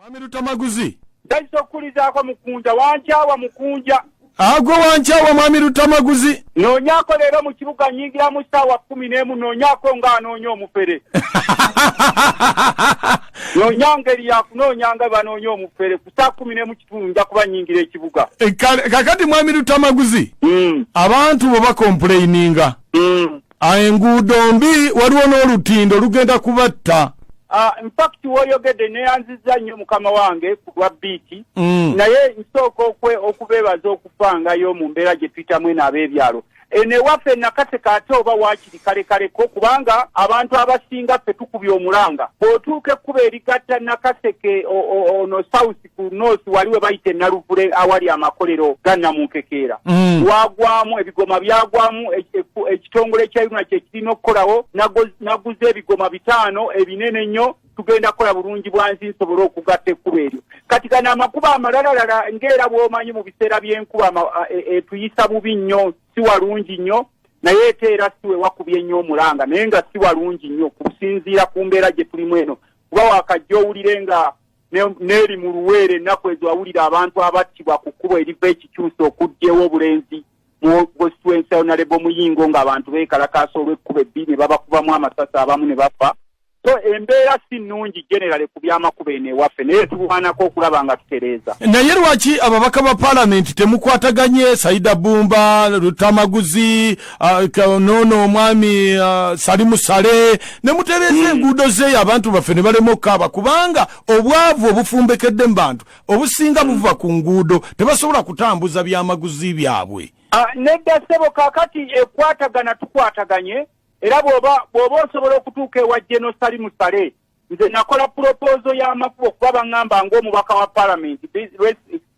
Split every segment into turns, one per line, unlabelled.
Mwami Lutamaguzi
Daisokkulizaako mukunja wankyawa mukunja
agwo wankyawa Mwami Lutamaguzi
noonyaako leero mu kibuga nnyingiramu ssaawa 11 noonyaako ng'anoonya omufere noonya ngeri yakunoonyanga banoonya omufere ku saa 11 kitundu nja kuba nnyingira ekibuga
kakati Mwami Lutamaguzi abantu bwe bakompuleyininga enguudo mbi waliwo n'olutindo lugenda kubatta.
In fact woyogedde neyanziza nnyo mukama wange ku lwa biiti naye nsooka okubeebaza okufangayo mu mbeera gye tuyitamu n'ab'ebyalo ewaffe nakaseka ate oba waakiri kalekaleko kubanga abantu abasinga ffe tukubye omulanga bw'otuuka ekkuba erigatta nakaseke ono south ku north wali we bayita enaluvule awali amakolero ga Namunkekeera wagwamu ebigoma byagwamu ekitongole kya yuna kye kirina okukolawo naguze ebigoma 5 ebinene nnyo tugenda kola bulungi bwanzi nsobole okugatta ekkuba eryo kati gano amakuba amalalalala ng'era bw'omanyi mu biseera by'enkuba tuyisa bubi nnyo si walungi nnyo naye era siwe wakubye nnyo omulanga naye nga si walungi nnyo kusinziira ku mbeera gye tulimu eno kuba wakajja owulire nga n'eri mu luweere ennaku ezo wawulira abantu abattibwa ku kkubo eriva ekikyusa okuggyewo obulenzi mu constituency Honorable Muyingo ng'abantu beekalakaasa olw'ekkuba ebbi ne babakubamu amasasi abamu ne bafa. So embeera si nnungi generally ku by'amakuba eno ewaffe naye tulwanako okulaba nga tutereeza.
Naye lwaki ababaka ba paalamenti temukwataganye Saida Bumba, Lutamaguzi, Noono Omwami Salimu Sale ne mutereeza enguudo zeeyo abantu baffe ne balema okukaaba kubanga obwavu obufumbekedde mu bantu obusinga buva ku nguudo tebasobola kutambuza byamaguzi byabwe.
Nedda ssebo kaakati ekwatagana tukwataganye era bw'oba osobola okutuuka ewa General Salimu Sale nze nakola proposal y'amakubo kuba baŋŋamba ng'omubaka wa parliament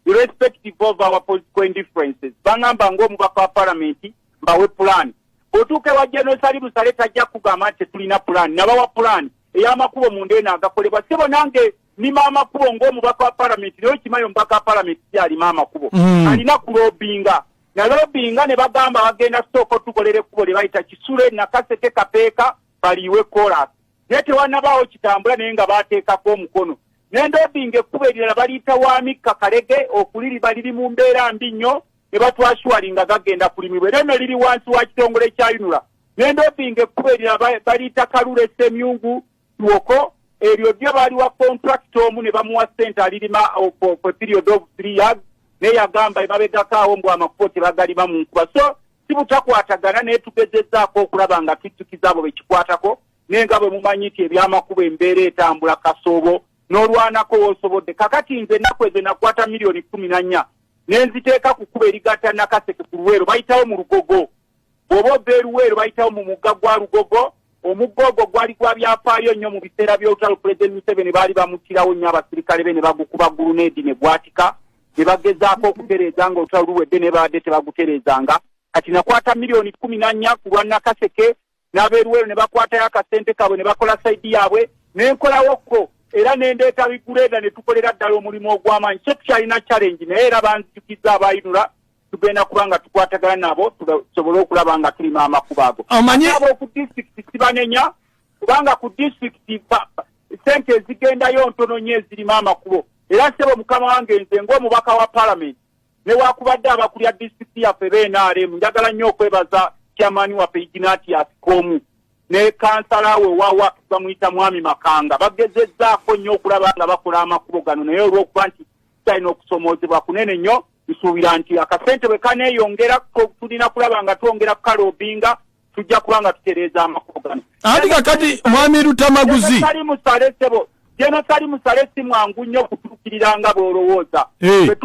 irrespective of our political indifferences baŋŋamba ng'omubaka wa parliament mbawe plan otuuka ewa General Salimu Sale tajja kugamba nti tulina plan nabawa plan ey'amakubo mu ndeena agakolebwa sebo nange nima amakubo ng'omubaka wa parliament naye okimanyi omubaka wa parliament kyalima amakubo alina kulobinga nalobinga ne bagamba bagenda soko tukolere ekkubo lye bayita Kisule Nakaseke Kapeeka baliwe kolas naye tewannabaawo kitambula naye nga baateekako omukono nendobinga ekkubo erirala baliyita Wamikka Kalege okuliriba liri mu mbeera mbi nnyo ne batwashwali nga gagenda kulimibwa era eno liri wansi wa kitongole kya Yunula nendobinga ekkubo erirala baliyita Kalule Semyungu Tuwoko eryo ddyo baali wa contract omu ne bamuwa ssente alirima for period of 3 years naye yagamba emabegakaawo mbw amakubo tebagalima mu nkuba so si butakwatagana naye tugezezzaako okulaba nga tujjukiza abo bekikwatako naye nga bwe mumanyi nti ebyamakubo embeera etambula kasoobo n'olwanako w'osobodde kakati nze ennaku ezo nakwata miliyoni 14 ne nziteeka ku kkubo erigatta Nakaseke ku Luweero bayitawo mu Lugogo bw'oba ova eruweero bayitawo mu mugga gwa Lugogo omugga ogwo gwali gwa byafaayo nnyo mu biseera by'olutalo President Museveni baali bamutirawo nnyo abasirikale be ne bagukuba guluneedi ne gwatika ne bagezaako okutereeza nga olutalo luwedde ne baadde tebagutereezanga kati nakwata miliyoni 14 ku lwa Nakaseke n'abeeruweero ne bakwatayo akasente kaabwe ne bakola sayidi yaabwe n'enkolawokko era n'endeeta biguleeda ne tukolera ddala omulimu ogw'amaanyi so tukyalina challenge naye era banzijukizza abayinula tugenda kuba nga tukwatagana nabo tusobole okulaba nga tulima amakubo ago abo ku disitulikiti sibanenya kubanga ku disitulikiti sente ezigendayo ntono nnyo ezirima amakubo era sebo mukama wange nze ng'omubaka wa parliament ne wakubadde abakulya disitulikiti yaffe b'NRM njagala nnyo okwebaza chairman waffe Ignatius Komu ne kansala we wawa bamuyita Mwami Makanga bagezezzaako nnyo okulaba nga bakola amakubo gano naye olw'okuba nti talina okusomoozebwa kunene nnyo nsuubira nti akasente bwe kaneeyongera tulina kulaba nga twongera kukalobinga tujja kuba nga tutereeza amakubo gano
ati kakati Mwami Lutamaguzi
Salimu Sale sebo General Salimu Sale si mwangu nnyo kutuukirira nga bw'olowooza bwe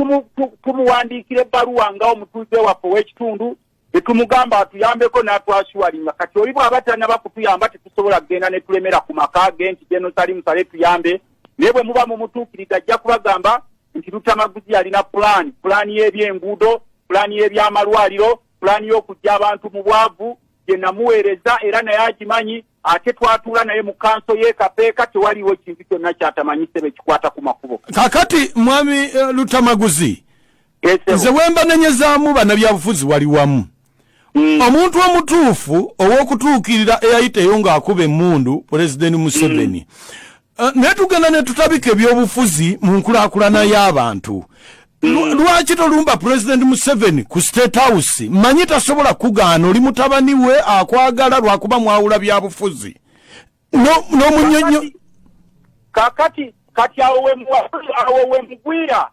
tumuwandiikira ebbaluwa nga omutuuze waffe ow'ekitundu tumugamba atuyambeko n'atwashuwalinga kati oli bw'aba tannaba kutuyamba tetusobola kugenda ne tulemera ku maka ge nti General Salimu Sale tuyambe naye bwe muba mumutuukiriza ajja kubagamba nti Lutamaguzi alina pulaani y'ebyenguudo pulaani y'ebyamalwaliro pulaani y'okujja abantu mu bwavu gye namuweereza era naye agimanyi ate twatuula naye mu kanso y'Ekapeeka tewaliwo ekintu kyonna kyatamanyi sebe kikwata ku makubo
kakati Mwami Lutamaguzi nze wemba nenyezaamu bannabyabufuzi wali wamu omuntu omutuufu ow'okutuukirira eyayiteyo ng'akuba emmundu President Museveni netugenda netutabika ebyobufuzi mu nkulaakulana y'abantu. Lwaki tolumba President Museveni ku State House? Manyi tasobola kugaana, oli mutabani we akwagala lwakuba mwawula byabufuzi. N'omunyonyo
kakati kati awo we mugwira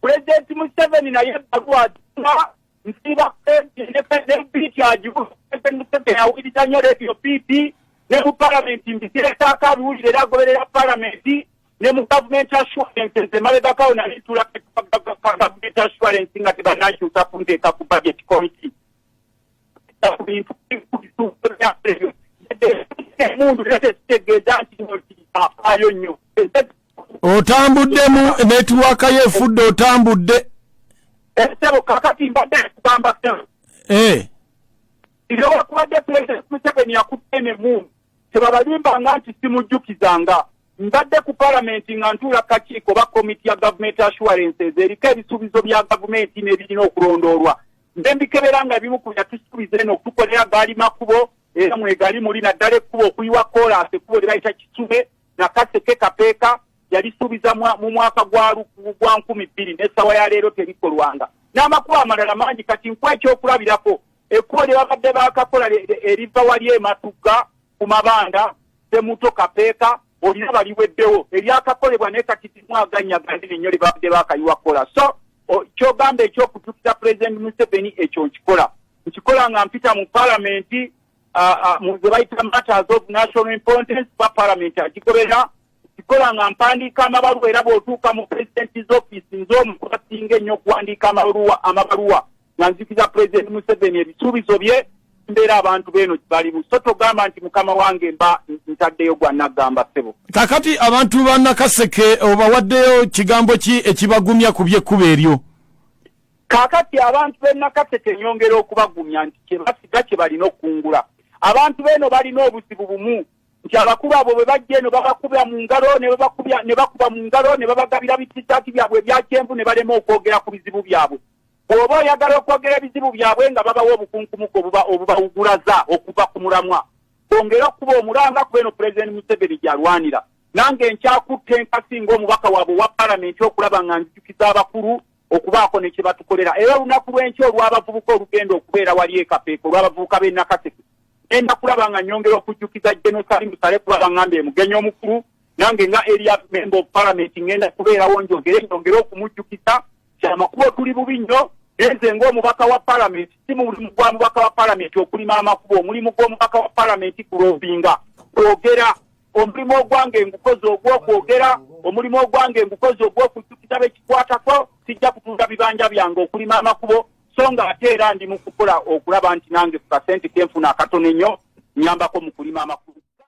President Museveni naye balwazina nsiba independent beach ajibu Museveni awuliriza nnyo radio PP ne mu parliament mbisireta akabiwulire era agoberera parliament ne mu government assurance nze malebakawo nalitula government assurance nga tebanakyusa kunteeka ku budget committee mundu letetegeeza nti afaayo nnyo
otambuddemu netiwaka yefudde otambudde
sebo kakati mbadde kugamba sebo iro wakubadde President Museveni yakuttene mundu tebabalimbanga nti simujjukizanga mbadde ku parliament nga ntuula kakiiko ba committee ya government assurances eriko ebisuubizo bya gavumenti n'ebirina okulondoolwa nze mbikebera nga ebimu ku byatusuubiza eno okutukolera gaali makubo era mwegali muli naddala ekkubo okuyiwa koolaasi ekkubo lye bayita Kisume na Kaseke Kapeeka yalisuubiza mu mwaka gwa 2000 n'essawa ya leero terikolwanga n'amakubo amalala mangi kati nkwa ekyokulabirako ekkubo lye babadde baakakola eriva wali ematugga ku mabanda Semuto Kapeeka olina baliweddewo eryakakolebwa naye kati timwaganya gandi nnyo lye babadde baakayiwa kola so kyogamba ekyokujjukiza President Museveni ekyo nkikola nga mpita mu parliament mu ze bayita matters of national importance ba parliament agikobera nkikola nga mpandiika amabaluwa era bw'otuuka mu president's office nze omukwasinga ennyo okuwandiika amabaluwa nga nzikiza President Museveni ebisuubizo bye mbeera abantu beeno balimu so togamba nti mukama wange mba ntaddeyo gwa nagamba ssebo.
Kakati abantu ba Nakaseke obawaddeyo kigambo ki ekibagumya ku byekkubo eryo?
Kakati abantu b'e Nakaseke nyongera okubagumya nti kyebasiga kye balina okungula. Abantu beeno balina obuzibu bumu nti abakulu abo bwe bajja eno babakuba mu ngalo ne bakuba mu ngalo ne babagabira bitisaati byabwe ebya kyenvu ne balema okwogera ku bizibu byabwe. Bw'oba oyagala okwogera ebizibu byabwe nga babawa obukunkumuko obubawugulaza okuva ku mulamwa bongera okuba omulanga ku eno President Museveni gy'alwanira nange nkyakutte enkasi ng'omubaka waabwe wa parliament okulaba nga nzijukiza abakulu okubaako ne kye batukolera era olunaku lw'enki olw'abavubuka olugenda okubeera wali ekapeeko olw'abavubuka b'e Nakaseke ngenda kulaba nga nnyongera okujjukiza General Musale kulaba ngamba emugenyi omukulu nange nga area member of parliament ngenda kubeerawo njongere okumujjukiza kyamakubo tuli bubi nnyo nze ng'omubaka wa parliament si mulimu gwa mubaka wa parliament okulima amakubo omulimu gw'omubaka wa parliament kulobinga kwogera omulimu ogwange ngukozi ogw'okwogera omulimu ogwange ngukozi ogw'okujjukiza bekikwatako sijja kutunda bibanja byange okulima amakubo so nga ate era ndi mu kukola okulaba nti nange ku kasente kenfuna akatono ennyo nyambako mu kulima amakubo.